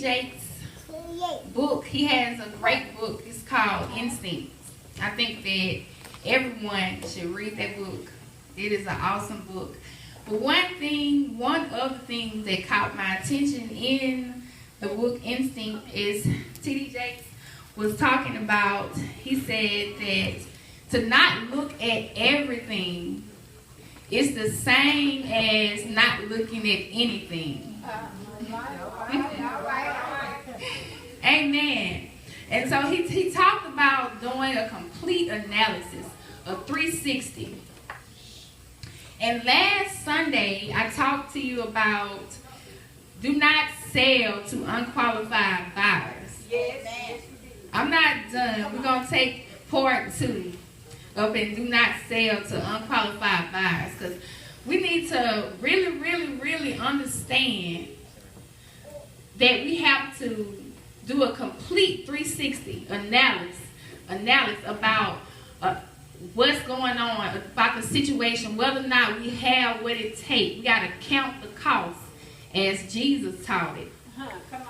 Jakes' book. He has a great book. It's called Instincts. I think that everyone should read that book. It is an awesome book. But one of the things that caught my attention in the book Instinct is T.D. Jakes was talking about, he said that to not look at everything is the same as not looking at anything. Amen. And so he talked about doing a complete analysis, a 360. And last Sunday, I talked to you about do not sell to unqualified buyers. Yes. I'm not done. We're going to take part 2 of and do not sell to unqualified buyers, because we need to really, really, really understand that we have to do a complete 360 analysis about what's going on, about the situation, whether or not we have what it takes. We got to count the cost as Jesus taught it. Come on.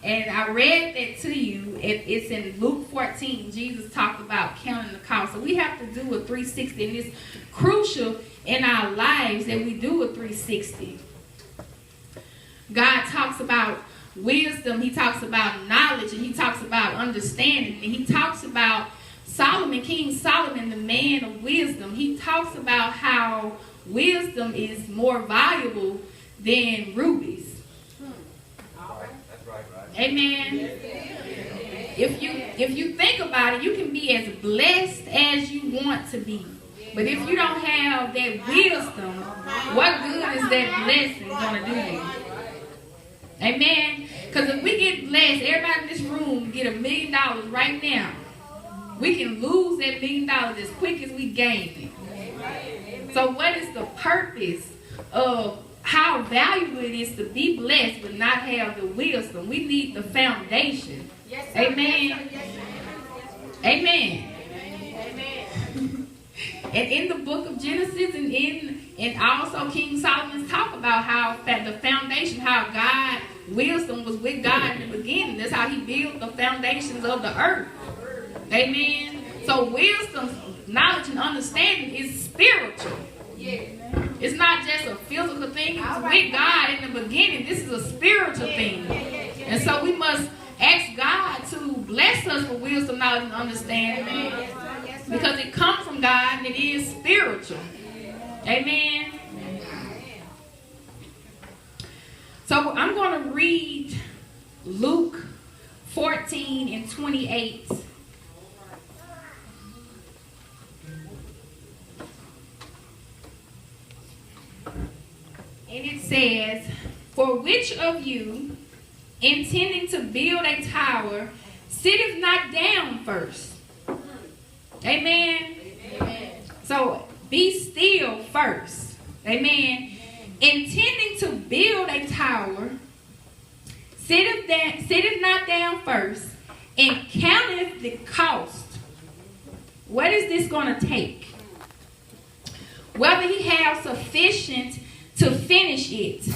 And I read that to you. It's in Luke 14. Jesus talked about counting the cost. So we have to do a 360. And it's crucial in our lives that we do a 360. God talks about wisdom. He talks about knowledge. And he talks about understanding. And he talks about Solomon, King Solomon, the man of wisdom. He talks about how wisdom is more valuable than rubies. Amen. If you think about it, you can be as blessed as you want to be. But if you don't have that wisdom, what good is that blessing going to do you? Amen. Because if we get blessed, everybody in this room get $1 million right now. We can lose that $1 million as quick as we gain it. So what is the purpose of how valuable it is to be blessed but not have the wisdom? We need the foundation. Yes, amen. Yes, Amen. Amen. And in the book of Genesis and also King Solomon's talk about how the foundation, how wisdom was with God in the beginning. That's how he built the foundations of the earth. Amen. So wisdom, knowledge, and understanding is spiritual. It's not just a physical thing. It's with God in the beginning. This is a spiritual thing. And so we must ask God to bless us with wisdom, knowledge, and understanding. Because it comes from God and it is spiritual. Amen. So I'm going to read Luke 14 and 28. And it says, "For which of you, intending to build a tower, sitteth not down first?" Amen. Amen. So be still first. Amen. Intending to build a tower, sitteth not down first, and counteth the cost. What is this going to take? Whether he have sufficient to finish it.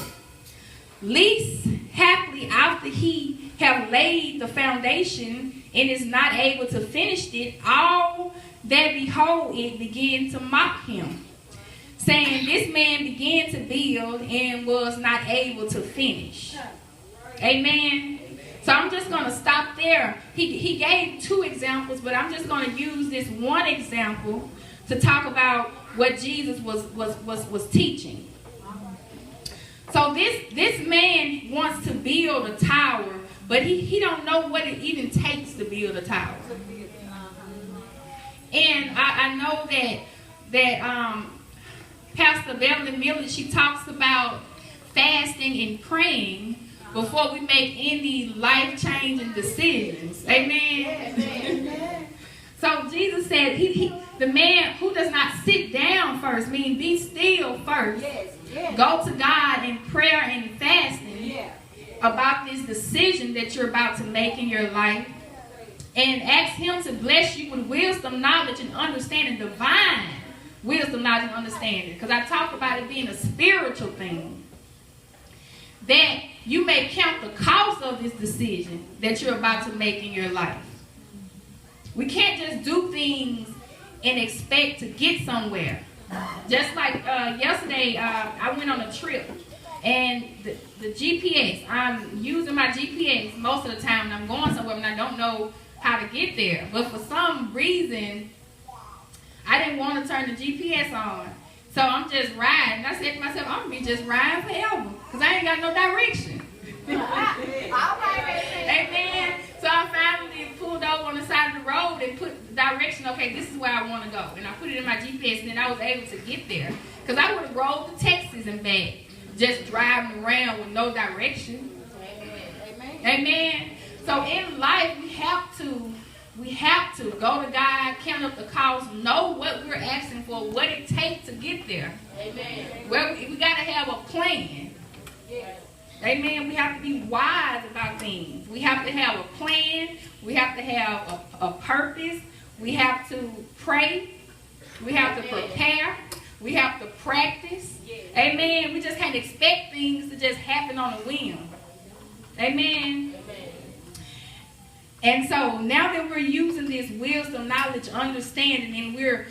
Least happily after he have laid the foundation and is not able to finish it, all that behold it begin to mock him, saying, "This man began to build and was not able to finish." Amen. So I'm just going to stop there. He gave 2 examples, but I'm just going to use this one example to talk about what Jesus was teaching. So this man wants to build a tower, but he don't know what it even takes to build a tower. And I know that Pastor Beverly Miller, she talks about fasting and praying before we make any life-changing decisions. Amen. Amen. So Jesus said, the man who does not sit down first, meaning be still first, go to God in prayer and fasting about this decision that you're about to make in your life, and ask him to bless you with wisdom, knowledge, and understanding, divine wisdom, knowledge, and understanding. Because I talked about it being a spiritual thing. That you may count the cost of this decision that you're about to make in your life. We can't just do things and expect to get somewhere. Just like yesterday, I went on a trip, and the GPS, I'm using my GPS most of the time, and I'm going somewhere and I don't know how to get there. But for some reason, I didn't want to turn the GPS on. So I'm just riding. I said to myself, I'm going to be just riding forever because I ain't got no direction. Amen. So I finally pulled over on the side of the road and put the direction, okay, this is where I want to go. And I put it in my GPS, and then I was able to get there. Because I would have rolled to Texas and back, just driving around with no direction. Amen. Amen. So in life, we have to go to God, count up the cost, know what we're asking for, what it takes to get there. Amen. Well, we got to have a plan. Yes. Amen. We have to be wise about things. We have to have a plan. We have to have a purpose. We have to pray. We have to prepare. We have to practice. Amen. We just can't expect things to just happen on a whim. Amen. And so now that we're using this wisdom, knowledge, understanding, and we're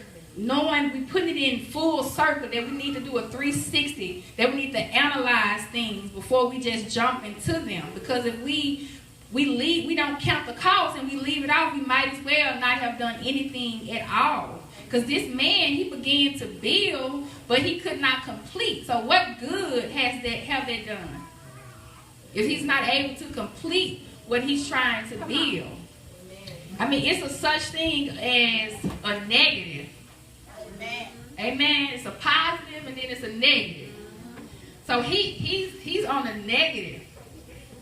putting it in full circle, that we need to do a 360, that we need to analyze things before we just jump into them. Because if we don't count the cost and we leave it off, we might as well not have done anything at all. Because this man, he began to build, but he could not complete. So what good have that done if he's not able to complete what he's trying to build? I mean, it's a such thing as a negative. Amen. It's a positive and then it's a negative. So he's on a negative.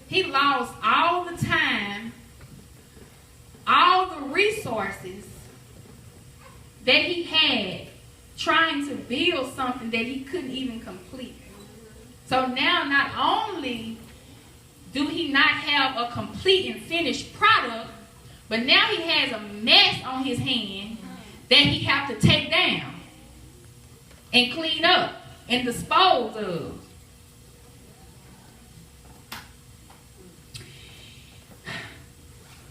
He lost all the time, all the resources that he had trying to build something that he couldn't even complete. So now not only do he not have a complete and finished product, but now he has a mess on his hand that he have to take down and clean up and dispose of.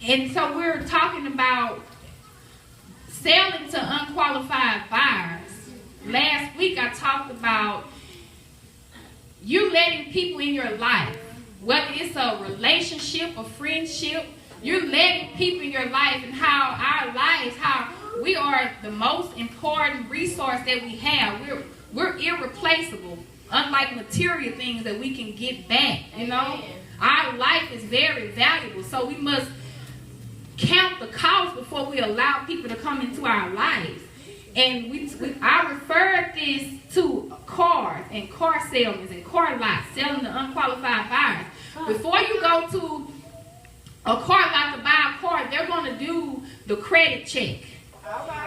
And so we're talking about selling to unqualified buyers. Last week I talked about you letting people in your life, whether it's a relationship, a friendship, you're letting people in your life, and how our lives, how we are the most important resource that we have. We're irreplaceable, unlike material things that we can get back. You know, our life is very valuable, so we must count the cost before we allow people to come into our lives. And I referred this to cars and car salesmen and car lots, selling to unqualified buyers. Before you go to a car lot to buy a car, they're going to do the credit check.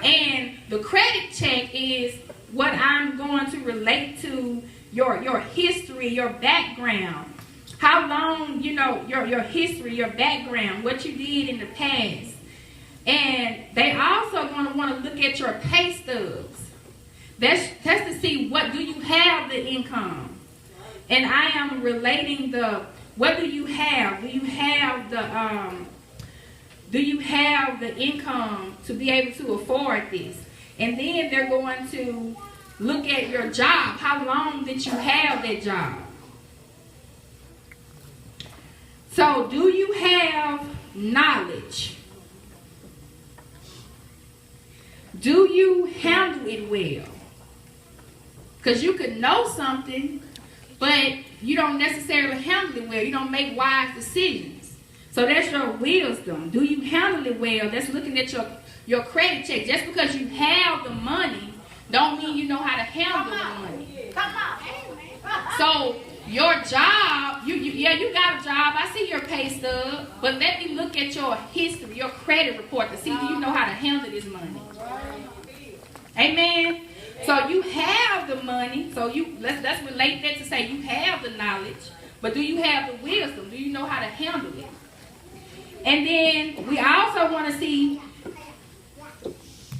And the credit check is what I'm going to relate to your history, your background. How long, your history, your background, what you did in the past. And they also going to want to look at your pay stubs. That's to see, what do you have the income. And I am relating what do you have? Do you have the income to be able to afford this? And then they're going to look at your job. How long did you have that job? So, do you have knowledge? Do you handle it well? Because you could know something, but you don't necessarily handle it well. You don't make wise decisions. So that's your wisdom. Do you handle it well? That's looking at your credit check. Just because you have the money, don't mean you know how to handle the money. Come on. So your job, you got a job. I see your pay stub, but let me look at your history, your credit report, to see do you know how to handle this money. Amen. So you have the money. So let's relate that to say you have the knowledge, but do you have the wisdom? Do you know how to handle it? And then we also want to see, is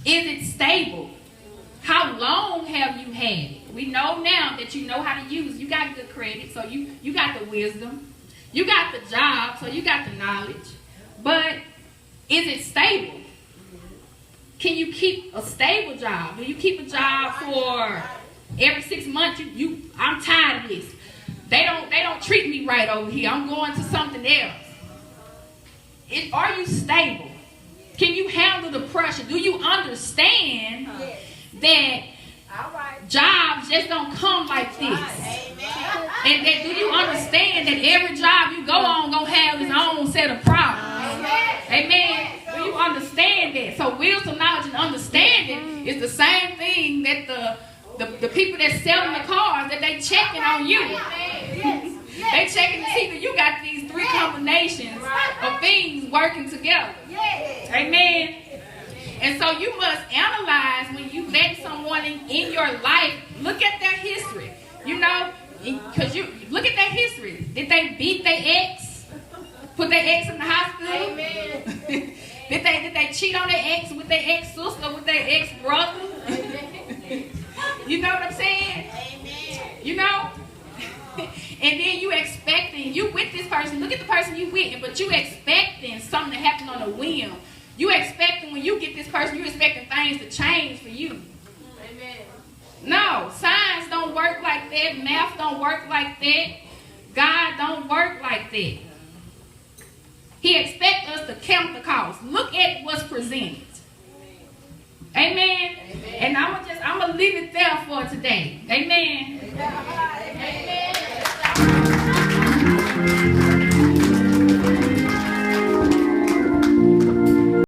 it stable? How long have you had it? We know now that you know how to use. You got good credit, so you got the wisdom. You got the job, so you got the knowledge. But is it stable? Can you keep a stable job? Do you keep a job for every 6 months? I'm tired of this. They don't treat me right over here. I'm going to something else. Are you stable? Can you handle the pressure? Do you understand that jobs just don't come like this? And that do you understand that every job you go on gonna have its own set of problems? Amen. Do you understand that? So wisdom, knowledge, and understanding is the same thing that the people that selling the cars, that they checking on you. They checking to see that you got these 3 combinations of things working together. Amen. And so you must analyze when you vet someone in your life. Look at their history. You know, because you look at their history. Did they beat their ex? Put their ex in the hospital? Amen. Did they cheat on their ex with their ex-sister, with their ex-brother? You know what I'm saying? Amen. You know? And then you expecting, you with this person, look at the person you with, but you expecting something to happen on a whim. You expecting when you get this person, you expecting things to change for you. Amen. No, science don't work like that. Math don't work like that. God don't work like that. He expects us to count the cost. Look at what's presented. Amen. Amen. And I'm gonna leave it there for today. Amen. Amen.